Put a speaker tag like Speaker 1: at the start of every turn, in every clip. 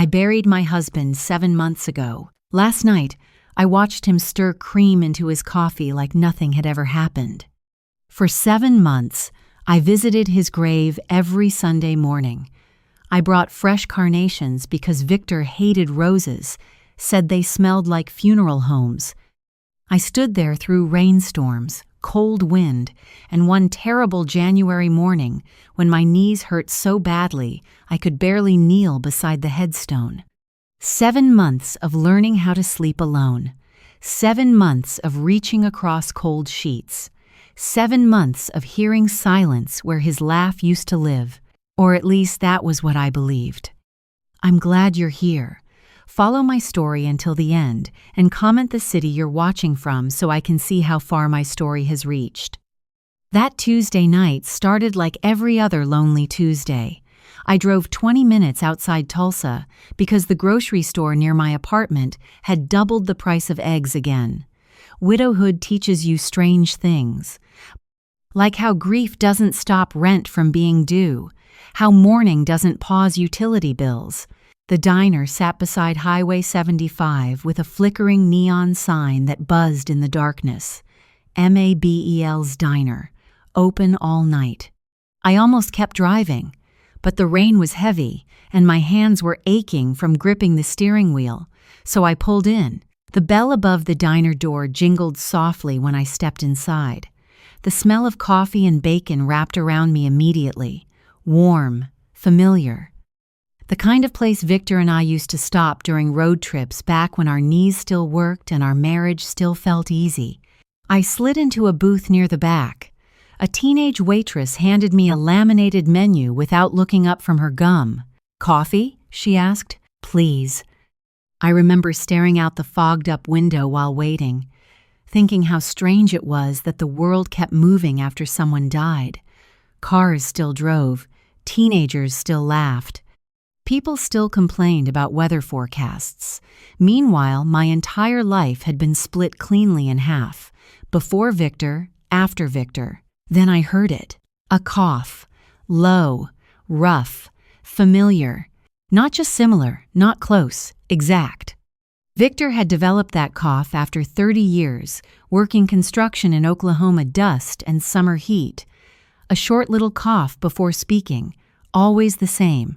Speaker 1: I buried my husband 7 months ago. Last night, I watched him stir cream into his coffee like nothing had ever happened. For 7 months, I visited his grave every Sunday morning. I brought fresh carnations because Victor hated roses, said they smelled like funeral homes. I stood there through rainstorms, cold wind, and one terrible January morning when my knees hurt so badly I could barely kneel beside the headstone. 7 months of learning how to sleep alone. 7 months of reaching across cold sheets. 7 months of hearing silence where his laugh used to live, or at least that was what I believed. I'm glad you're here. Follow my story until the end and comment the city you're watching from so I can see how far my story has reached. That Tuesday night started like every other lonely Tuesday. I drove 20 minutes outside Tulsa because the grocery store near my apartment had doubled the price of eggs again. Widowhood teaches you strange things, like how grief doesn't stop rent from being due, how mourning doesn't pause utility bills. The diner sat beside Highway 75 with a flickering neon sign that buzzed in the darkness. Mabel's Diner, open all night. I almost kept driving, but the rain was heavy and my hands were aching from gripping the steering wheel, so I pulled in. The bell above the diner door jingled softly when I stepped inside. The smell of coffee and bacon wrapped around me immediately. Warm, familiar. The kind of place Victor and I used to stop during road trips back when our knees still worked and our marriage still felt easy. I slid into a booth near the back. A teenage waitress handed me a laminated menu without looking up from her gum. "Coffee?" she asked. "Please." I remember staring out the fogged-up window while waiting, thinking how strange it was that the world kept moving after someone died. Cars still drove, teenagers still laughed. People still complained about weather forecasts. Meanwhile, my entire life had been split cleanly in half. Before Victor, after Victor. Then I heard it. A cough. Low, rough, familiar. Not just similar, not close, exact. Victor had developed that cough after 30 years, working construction in Oklahoma dust and summer heat. A short little cough before speaking, always the same,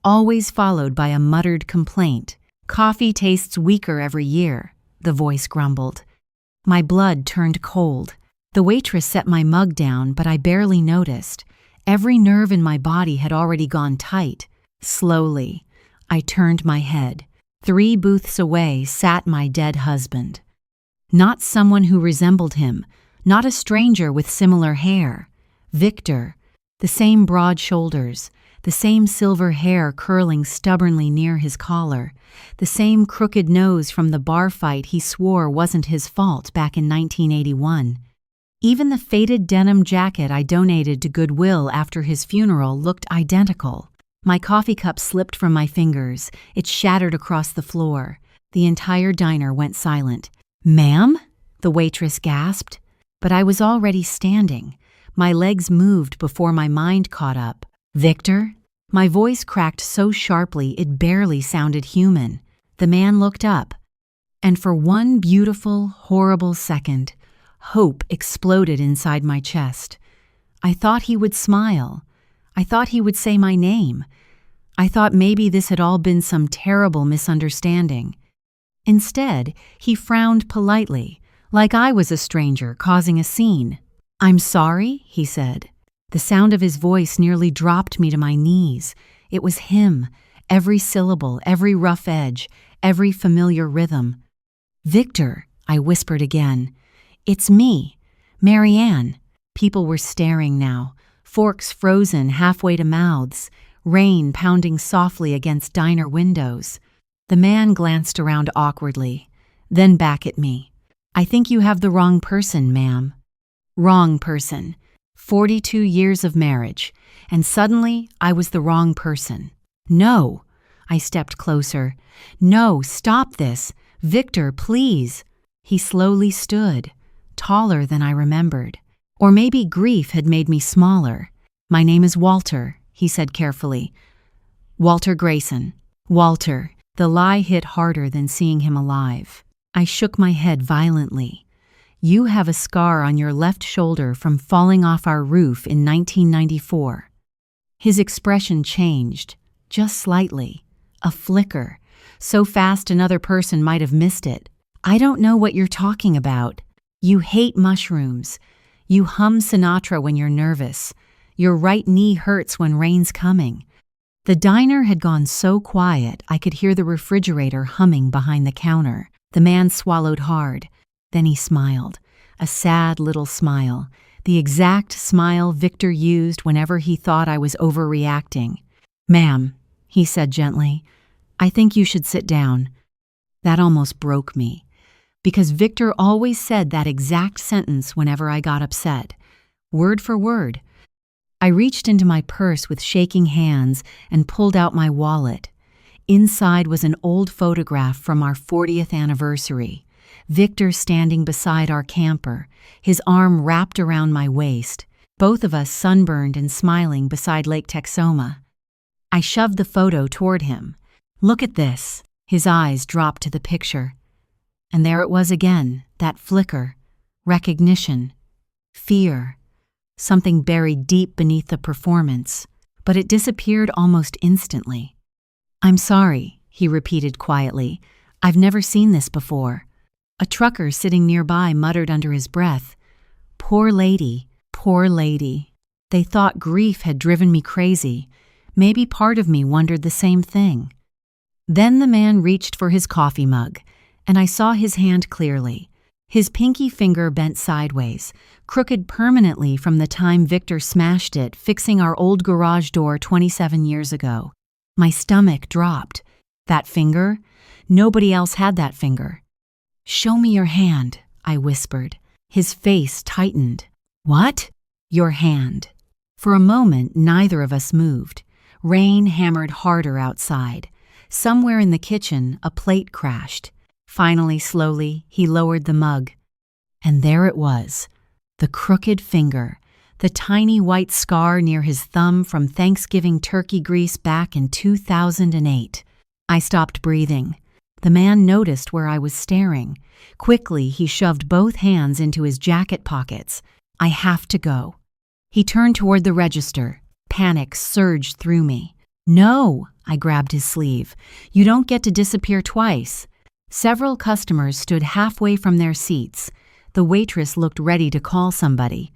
Speaker 1: always followed by a muttered complaint. "Coffee tastes weaker every year," the voice grumbled. My blood turned cold. The waitress set my mug down, but I barely noticed. Every nerve in my body had already gone tight. Slowly, I turned my head. 3 booths away sat my dead husband. Not someone who resembled him, not a stranger with similar hair. Victor, the same broad shoulders, the same silver hair curling stubbornly near his collar, the same crooked nose from the bar fight he swore wasn't his fault back in 1981. Even the faded denim jacket I donated to Goodwill after his funeral looked identical. My coffee cup slipped from my fingers. It shattered across the floor. The entire diner went silent. "Ma'am?" the waitress gasped. But I was already standing. My legs moved before my mind caught up. "Victor?" My voice cracked so sharply it barely sounded human. The man looked up. And for one beautiful, horrible second, hope exploded inside my chest. I thought he would smile. I thought he would say my name. I thought maybe this had all been some terrible misunderstanding. Instead, he frowned politely, like I was a stranger causing a scene. "I'm sorry," he said. The sound of his voice nearly dropped me to my knees. It was him, every syllable, every rough edge, every familiar rhythm. "Victor," I whispered again. "It's me, Marianne." People were staring now, forks frozen halfway to mouths, rain pounding softly against diner windows. The man glanced around awkwardly, then back at me. "I think you have the wrong person, ma'am." Wrong person. 42 years of marriage, and suddenly I was the wrong person. "No." I stepped closer. "No, stop this. Victor, please." He slowly stood, taller than I remembered. Or maybe grief had made me smaller. "My name is Walter," he said carefully. "Walter Grayson." Walter, the lie hit harder than seeing him alive. I shook my head violently. You have a scar on your left shoulder from falling off our roof in 1994. His expression changed, just slightly. A flicker, so fast another person might have missed it. I don't know what you're talking about. You hate mushrooms. You hum Sinatra when you're nervous. Your right knee hurts when rain's coming. The diner had gone so quiet I could hear the refrigerator humming behind the counter. The man swallowed hard. Then he smiled. A sad little smile. The exact smile Victor used whenever he thought I was overreacting. "Ma'am," he said gently, "I think you should sit down." That almost broke me, because Victor always said that exact sentence whenever I got upset, word for word. I reached into my purse with shaking hands and pulled out my wallet. Inside was an old photograph from our 40th anniversary. Victor standing beside our camper, his arm wrapped around my waist, both of us sunburned and smiling beside Lake Texoma. I shoved the photo toward him. "Look at this." His eyes dropped to the picture. And there it was again, that flicker, recognition, fear, something buried deep beneath the performance, but it disappeared almost instantly. "I'm sorry," he repeated quietly. "I've never seen this before." A trucker sitting nearby muttered under his breath, "Poor lady, poor lady." They thought grief had driven me crazy. Maybe part of me wondered the same thing. Then the man reached for his coffee mug, and I saw his hand clearly. His pinky finger bent sideways, crooked permanently from the time Victor smashed it, fixing our old garage door 27 years ago. My stomach dropped. That finger? Nobody else had that finger. "Show me your hand," I whispered. His face tightened. "What?" "Your hand." For a moment, neither of us moved. Rain hammered harder outside. Somewhere in the kitchen, a plate crashed. Finally, slowly, he lowered the mug. And there it was, the crooked finger, the tiny white scar near his thumb from Thanksgiving turkey grease back in 2008. I stopped breathing. The man noticed where I was staring. Quickly, he shoved both hands into his jacket pockets. "I have to go." He turned toward the register. Panic surged through me. "No!" I grabbed his sleeve. "You don't get to disappear twice." Several customers stood halfway from their seats. The waitress looked ready to call somebody.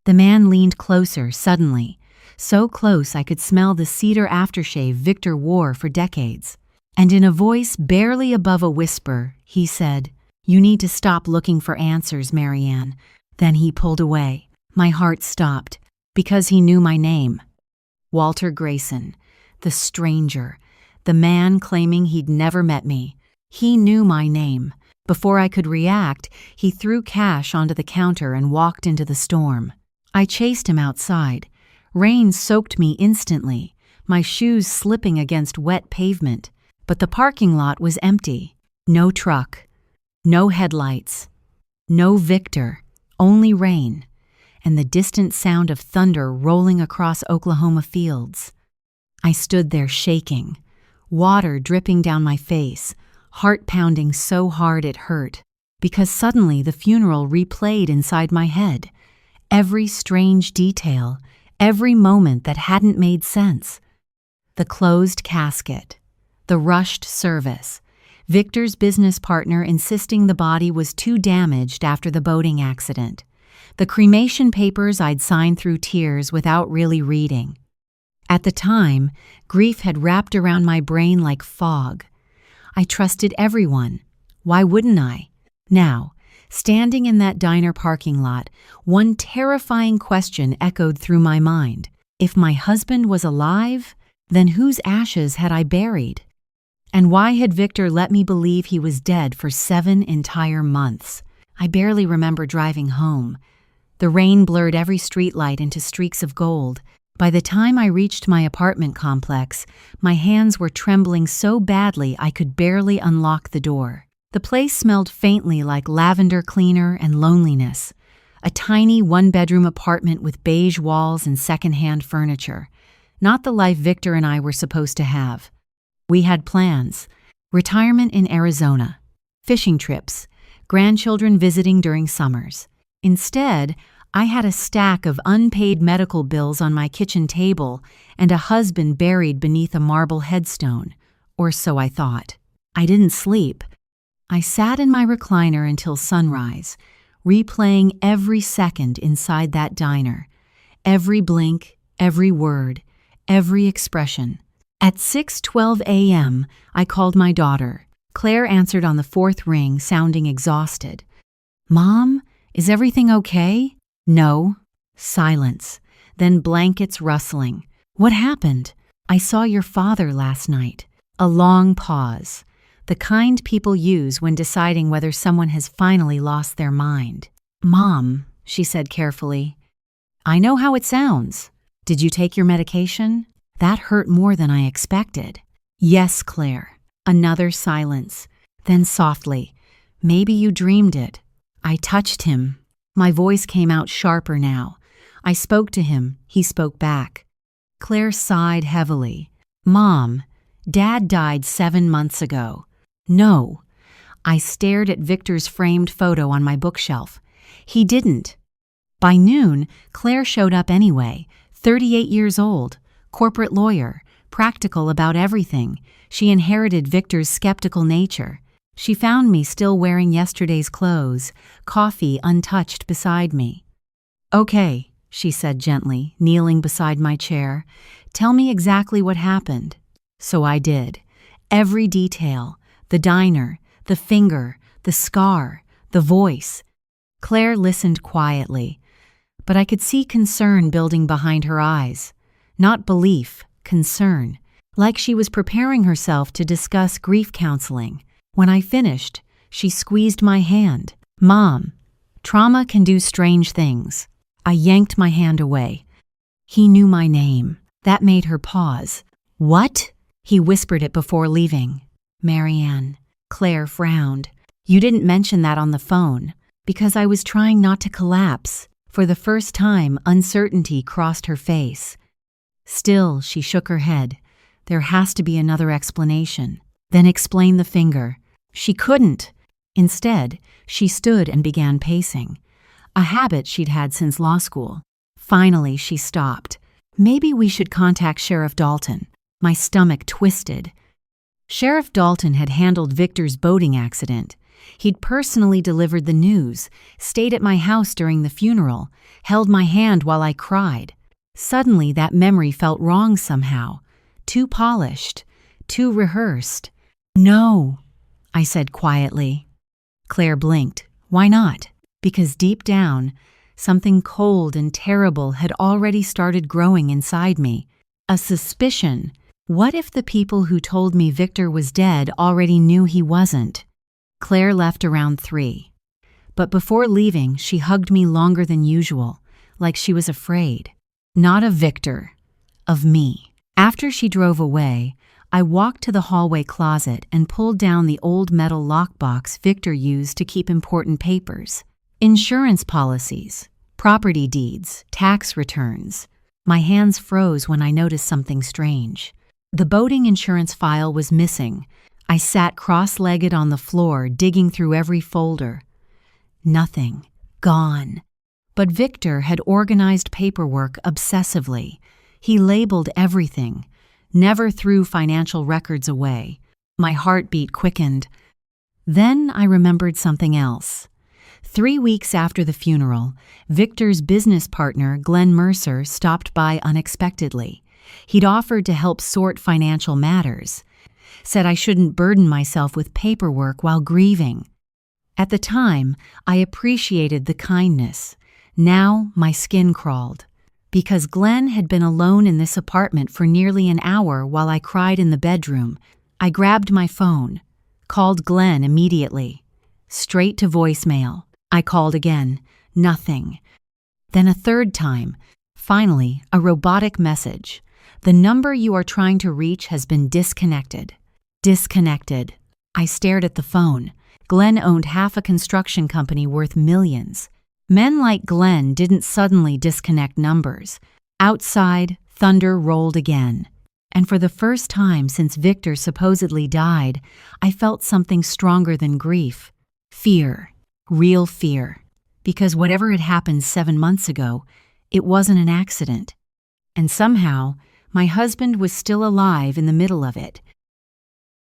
Speaker 1: The man leaned closer suddenly, so close I could smell the cedar aftershave Victor wore for decades. And in a voice barely above a whisper, he said, "You need to stop looking for answers, Marianne." Then he pulled away. My heart stopped, because he knew my name. Walter Grayson, the stranger, the man claiming he'd never met me. He knew my name. Before I could react, he threw cash onto the counter and walked into the storm. I chased him outside. Rain soaked me instantly, my shoes slipping against wet pavement. But the parking lot was empty. No truck, no headlights, no Victor, only rain, and the distant sound of thunder rolling across Oklahoma fields. I stood there shaking, water dripping down my face, heart pounding so hard it hurt, because suddenly the funeral replayed inside my head. Every strange detail, every moment that hadn't made sense. The closed casket, the rushed service, Victor's business partner insisting the body was too damaged after the boating accident, the cremation papers I'd signed through tears without really reading. At the time, grief had wrapped around my brain like fog. I trusted everyone. Why wouldn't I? Now, standing in that diner parking lot, one terrifying question echoed through my mind. If my husband was alive, then whose ashes had I buried? And why had Victor let me believe he was dead for 7 entire months? I barely remember driving home. The rain blurred every streetlight into streaks of gold. By the time I reached my apartment complex, my hands were trembling so badly I could barely unlock the door. The place smelled faintly like lavender cleaner and loneliness. A tiny one-bedroom apartment with beige walls and second-hand furniture. Not the life Victor and I were supposed to have. We had plans: retirement in Arizona, fishing trips, grandchildren visiting during summers. Instead, I had a stack of unpaid medical bills on my kitchen table and a husband buried beneath a marble headstone, or so I thought. I didn't sleep. I sat in my recliner until sunrise, replaying every second inside that diner, every blink, every word, every expression. At 6:12 a.m., I called my daughter. Claire answered on the fourth ring, sounding exhausted. "Mom, is everything okay?" "No." Silence, then blankets rustling. "What happened?" "I saw your father last night." A long pause, the kind people use when deciding whether someone has finally lost their mind. "Mom," she said carefully, "I know how it sounds. Did you take your medication?" That hurt more than I expected. "Yes, Claire." Another silence. Then softly, "Maybe you dreamed it." I touched him. My voice came out sharper now. I spoke to him. He spoke back. Claire sighed heavily. "Mom, Dad died 7 months ago." "No." I stared at Victor's framed photo on my bookshelf. "He didn't." By noon, Claire showed up anyway, 38 years old, corporate lawyer, practical about everything. She inherited Victor's skeptical nature. She found me still wearing yesterday's clothes, coffee untouched beside me. "Okay," she said gently, kneeling beside my chair. "Tell me exactly what happened." So I did. Every detail: the diner, the finger, the scar, the voice. Claire listened quietly, but I could see concern building behind her eyes. Not belief, concern, like she was preparing herself to discuss grief counseling. When I finished, she squeezed my hand. "Mom, trauma can do strange things." I yanked my hand away. He knew my name. That made her pause. "What?" He whispered it before leaving. "Marianne." Claire frowned. "You didn't mention that on the phone." Because I was trying not to collapse. For the first time, uncertainty crossed her face. Still, she shook her head. There has to be another explanation. Then explain the finger. She couldn't. Instead, she stood and began pacing, a habit she'd had since law school. Finally, she stopped. "Maybe we should contact Sheriff Dalton." My stomach twisted. Sheriff Dalton had handled Victor's boating accident. He'd personally delivered the news, stayed at my house during the funeral, held my hand while I cried. Suddenly, that memory felt wrong somehow. Too polished, too rehearsed. "No," I said quietly. Claire blinked. "Why not?" Because deep down, something cold and terrible had already started growing inside me. A suspicion. What if the people who told me Victor was dead already knew he wasn't? Claire left around 3. But before leaving, she hugged me longer than usual, like she was afraid. Not of Victor, of me. After she drove away, I walked to the hallway closet and pulled down the old metal lockbox Victor used to keep important papers. Insurance policies, property deeds, tax returns. My hands froze when I noticed something strange. The boating insurance file was missing. I sat cross-legged on the floor, digging through every folder. Nothing. Gone. But Victor had organized paperwork obsessively. He labeled everything, never threw financial records away. My heartbeat quickened. Then I remembered something else. 3 weeks after the funeral, Victor's business partner, Glenn Mercer, stopped by unexpectedly. He'd offered to help sort financial matters, said I shouldn't burden myself with paperwork while grieving. At the time, I appreciated the kindness. Now my skin crawled. Because Glenn had been alone in this apartment for nearly an hour while I cried in the bedroom, I grabbed my phone, called Glenn immediately. Straight to voicemail. I called again. Nothing. Then a third time. Finally, a robotic message. "The number you are trying to reach has been disconnected." Disconnected. I stared at the phone. Glenn owned half a construction company worth millions. Men like Glenn didn't suddenly disconnect numbers. Outside, thunder rolled again. And for the first time since Victor supposedly died, I felt something stronger than grief. Fear. Real fear. Because whatever had happened 7 months ago, it wasn't an accident. And somehow, my husband was still alive in the middle of it,